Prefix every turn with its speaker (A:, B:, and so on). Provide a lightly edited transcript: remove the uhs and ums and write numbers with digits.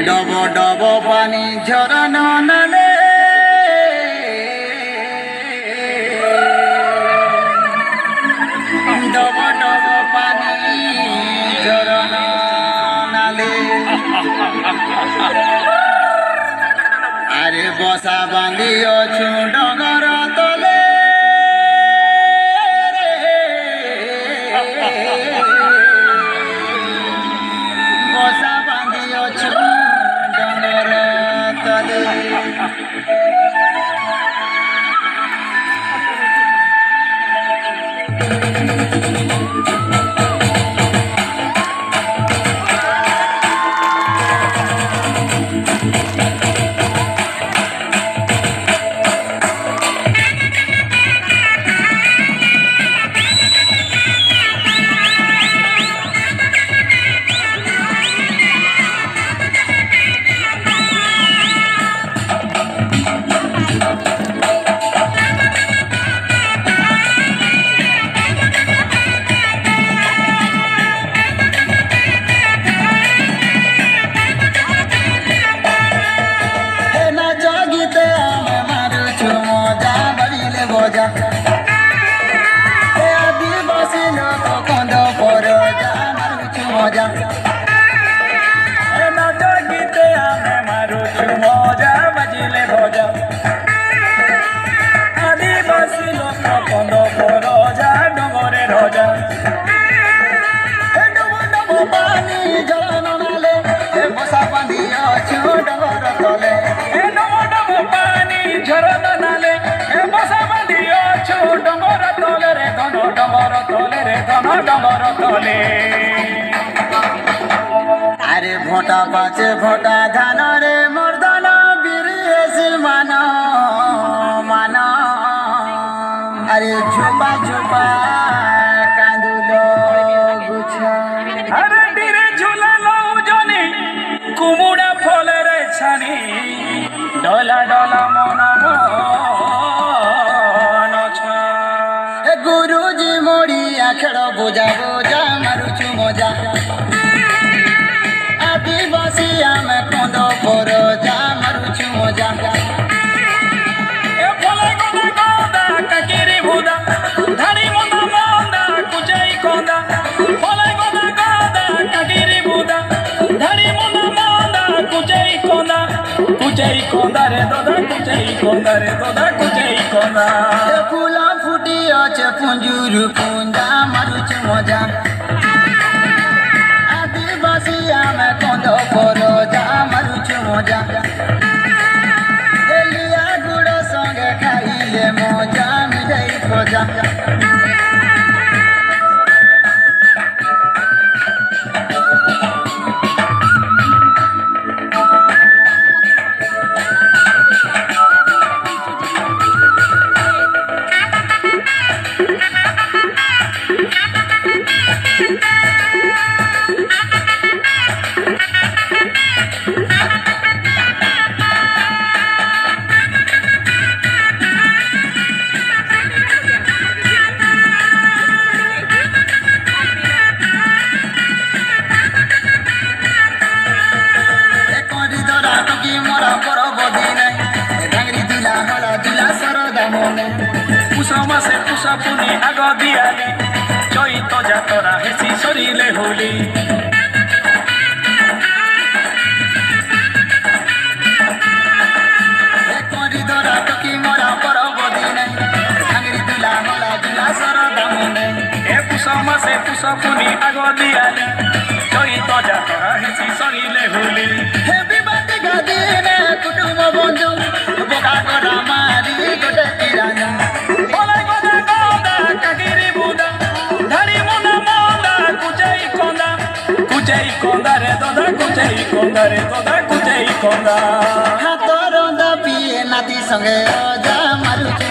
A: ডব ডব পানি ঝরনা নালে ডব ডব পানি ঝরনা নালে আরে বসা বাঁধি অছু ডগর তলে বসা বাঁধি অছু ডগর তলে আদিবাসী লোক কন্দ পর মজা নাচ গীতে আমি মারুছু মজা বাজিলে ভজা আদিবাসী লোক কন্দ পর ডগরে রজা পানি জল নালে বসা বাঁধি অছু ডগর তলে ডব ডব পানি ঝরনা নালে বসা বাঁধি অছু ডগর তলে রে ধন ডগর তলে রে ধন ডগর তলে আরে ভোটা পাছে ভোটা ধান রে মর্দান বিরিয়েছি মান মান আরে ঝোপা ঝোপা কাঁদুল গুছা আরে ডিরে ঝুলালো জনি কুমুড়া ফলের ছানি ডলা ডলা মন গুরুজি মরিয়া খেল বোঝা বোঝা মারুছু মজা আদিবাসী আমি কন্দ পর যা মারুছু মজা ফলে গদা গদা কাকিরি ভুদা ধানি মন্দা মন্দা কুচাই কন্দা ফলে গদা গদা কাকিরি ভুদা ধানি মন্দা মন্দা কুচাই কন্দা রে দাদা কুচাই কন্দা রে দাদা কুচাই কন্দা ফুল ফুটি আছে পুঞ্জুর পুঞ্জা মারুছু মজা আদিবাসী আমি কন্দ পর যা মারুছু মজা এলিয়া গুড় সঙ্গে খাইলে মজা মিঠাই খোঁজা পুষমাসে পুষা পুনি আগ দিয়ালি চৈত যাতরা হেসি সরিলে হোলি করিদরা টকি মরা পরব দিনে ভাঙরি দুলা হলা দুলা সরদা মনে এ পুষমাসে পুষা পুনি আগ দিয়ালি চৈত যাতরা হেসি সরিলে হোলি হে বিবাদী গাদিনে কুটুম বন্ধু বোকা করা মারি গোটে তিরানা ফলে গদা গদা কাকিরি বুদা ধানি মন্দা মন্দা কুচাই কন্দা রে দাদা কুচাই কন্দা রে দাদা কুচাই কন্দা হাত রন্দা পিয়ে নাতি সঙ্গে অজা মারুছু